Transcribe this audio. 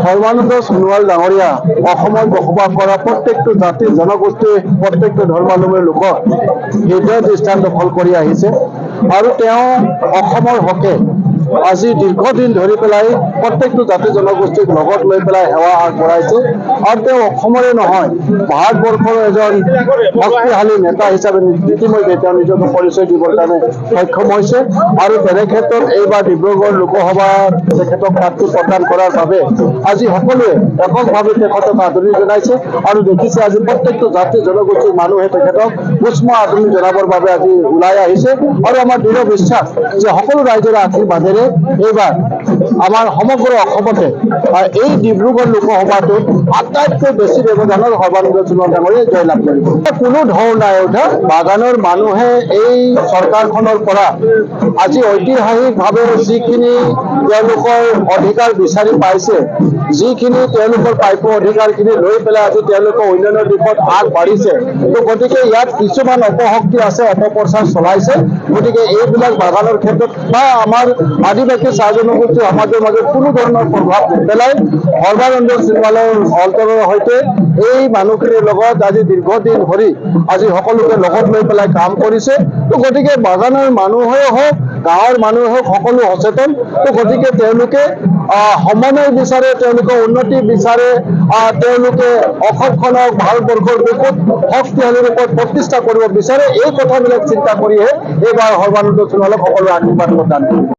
সৰ্বানন্দ সোণোৱাল ডাঙৰীয়া অসমত বসবাস কৰা প্ৰত্যেকটো জাতি জনগোষ্ঠী প্ৰত্যেকটো ধৰ্মাৱলম্বী লোকক হৃদয় দৃষ্টান্ত দখল কৰি আহিছে আৰু তেওঁ অসমৰ হকে আজি দীৰ্ঘদিন ধৰি পেলাই প্ৰত্যেকটো জাতি জনগোষ্ঠীক লগত লৈ পেলাই সেৱা আগবঢ়াইছে আৰু তেওঁ অসমৰে নহয় ভাৰতবৰ্ষৰ এজন শক্তিশালী নেতা হিচাপে ইতিমধ্যে তেওঁ নিজকে পৰিচয় দিবৰ কাৰণে সক্ষম হৈছে আৰু তেনে ক্ষেত্ৰত এইবাৰ ডিব্ৰুগড় লোকসভাত তেখেতক প্ৰাৰ্থী প্ৰদান কৰাৰ বাবে আজি সকলোৱে এককভাৱে তেখেতক আদৰণি জনাইছে আৰু দেখিছে আজি প্ৰত্যেকটো জাতি জনগোষ্ঠীৰ মানুহে তেখেতক উষ্ম আদৰণি জনাবৰ বাবে আজি ওলাই আহিছে আৰু আমাৰ দৃঢ় বিশ্বাস যে সকলো ৰাইজৰ আশীৰ্বাদেৰে এইবাৰ আমাৰ সমগ্ৰ অসমতে এই ডিব্ৰুগড় লোকসভাটোত আটাইতকৈ বেছি ব্যৱধানৰ সৰ্বানন্দ সোণোৱাল ডাঙৰীয়াই জয়লাভ কৰিব। কোনো ধৰ নাই উঠা বাগানৰ মানুহে এই চৰকাৰখনৰ পৰা আজি ঐতিহাসিকভাৱে যিখিনি তেওঁলোকৰ অধিকাৰ বিচাৰি পাইছে, যিখিনি তেওঁলোকৰ প্ৰাপ্য অধিকাৰখিনি লৈ পেলাই আজি তেওঁলোকে উন্নয়নৰ দিশত আগবাঢ়িছে, তো গতিকে ইয়াত কিছুমান অপশক্তি আছে, অপপ্ৰচাৰ চলাইছে। গতিকে এইবিলাক বাগানৰ ক্ষেত্ৰত বা আমাৰ আদিবাসী চাহ জনগোষ্ঠী সমাজৰ মাজত কোনো ধৰণৰ প্ৰভাৱ নেপেলাই সৰ্বানন্দ সোণোৱালৰ অন্তৰৰ সৈতে এই মানুহখিনিৰ লগত আজি দীৰ্ঘদিন ধৰি আজি সকলোকে লগত লৈ পেলাই কাম কৰিছে। তো গতিকে বাগানৰ মানুহেই হওক গাঁৱৰ মানুহে হওক সকলো সচেতন। তো গতিকে তেওঁলোকে সমন্বয় বিচাৰে, তেওঁলোকে উন্নতি বিচাৰে, তেওঁলোকে অসমখনক ভাৰতবৰ্ষৰ বুকুত শক্তিশালী ৰূপত প্ৰতিষ্ঠা কৰিব বিচাৰে। এই কথাবিলাক চিন্তা কৰিহে এইবাৰ সৰ্বানন্দ সোণোৱালক সকলো আশীৰ্বাদ প্ৰদান কৰিব।